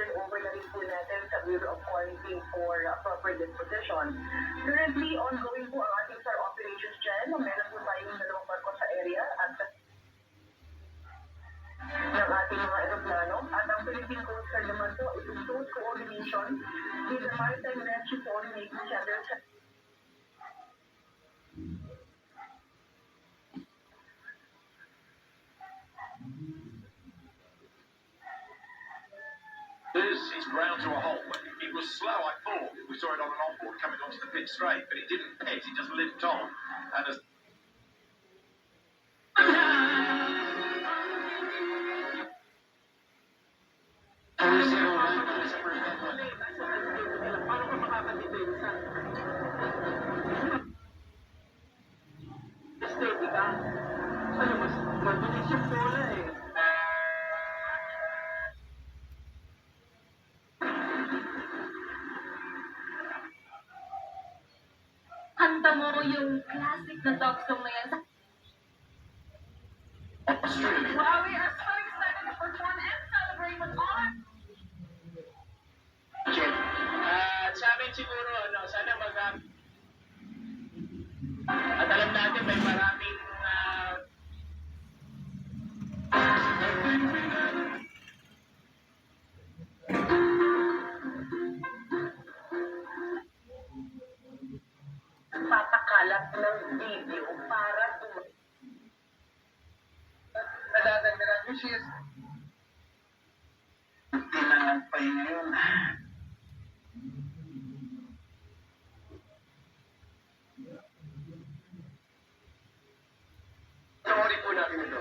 turn over na rin po natin sa Bureau of Quarantine for proper disposition. Currently, ongoing po ang ating SAR operations dyan. Meron po tayong dalawang barko sa area at ng ating mga aeroplano. At ang Philippine Coast Guard naman po is in close coordination with the Maritime Rescue Coordinating Center. This is ground to a halt. It was slow, I thought. We saw it on an onboard coming onto the pit straight, but it didn't pitch, it just limped on. And as Kanta mo yung classic na dog song na yan. Wow, we are so excited to perform and celebrate with all our... Sa amin siguro, sana at alam natin may maraming Papakalat ng video para nadadagdagan which is kailangan pa yun. Sorry po natin ito.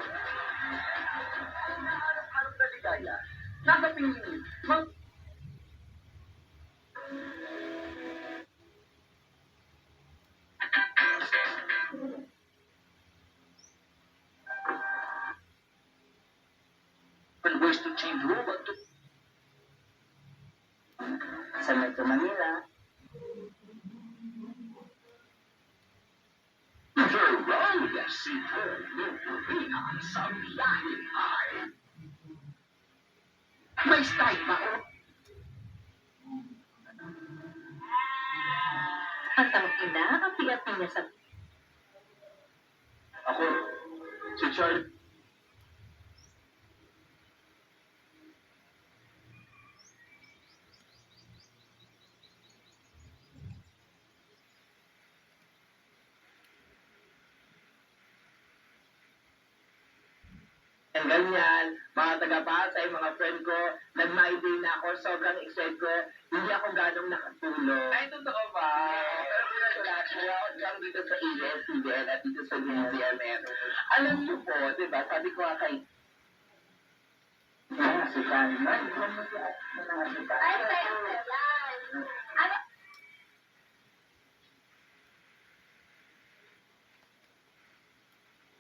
Harap na ligaya. Nagaping ways to change robot to sa Metro Manila. Verona City, Lupurina, sa biyaheng ay may style ba o? At ang ina, ang pigat niya sa... Ako, si Charlie. Ganyan, mga taga-Pasay, mga friend ko, nag-my-day na ako, sobrang excited ko, hindi ako ganong nakatulog. Ay, totoo ba? Pero pinatulat ko, ako lang dito sa ABS-CBN at dito sa DCMN. Alam niyo po, di ba, sabi ko kay... si Carmen, hindi mo siya si Carmen. Ano?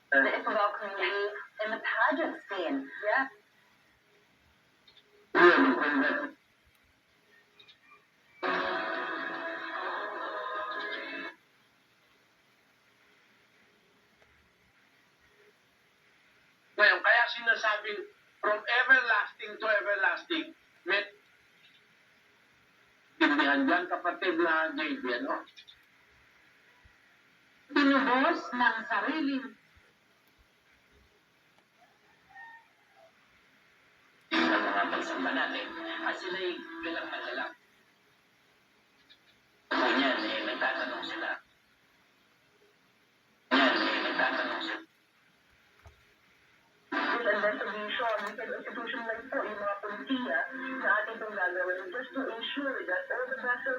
The Ifugao community in the pageant scene. Yeah. Ngayon, kaya sinasabing from everlasting to everlasting, may tindihan dyan, kapatid na JB, ano? Binubos ng sariling ng mga pagsamba natin at sila'y bilang malalak. Ganyan, nagtatanong sila. investigation, institution lang po yung mga polisiya na ating itong gagawin just to ensure that all the vessels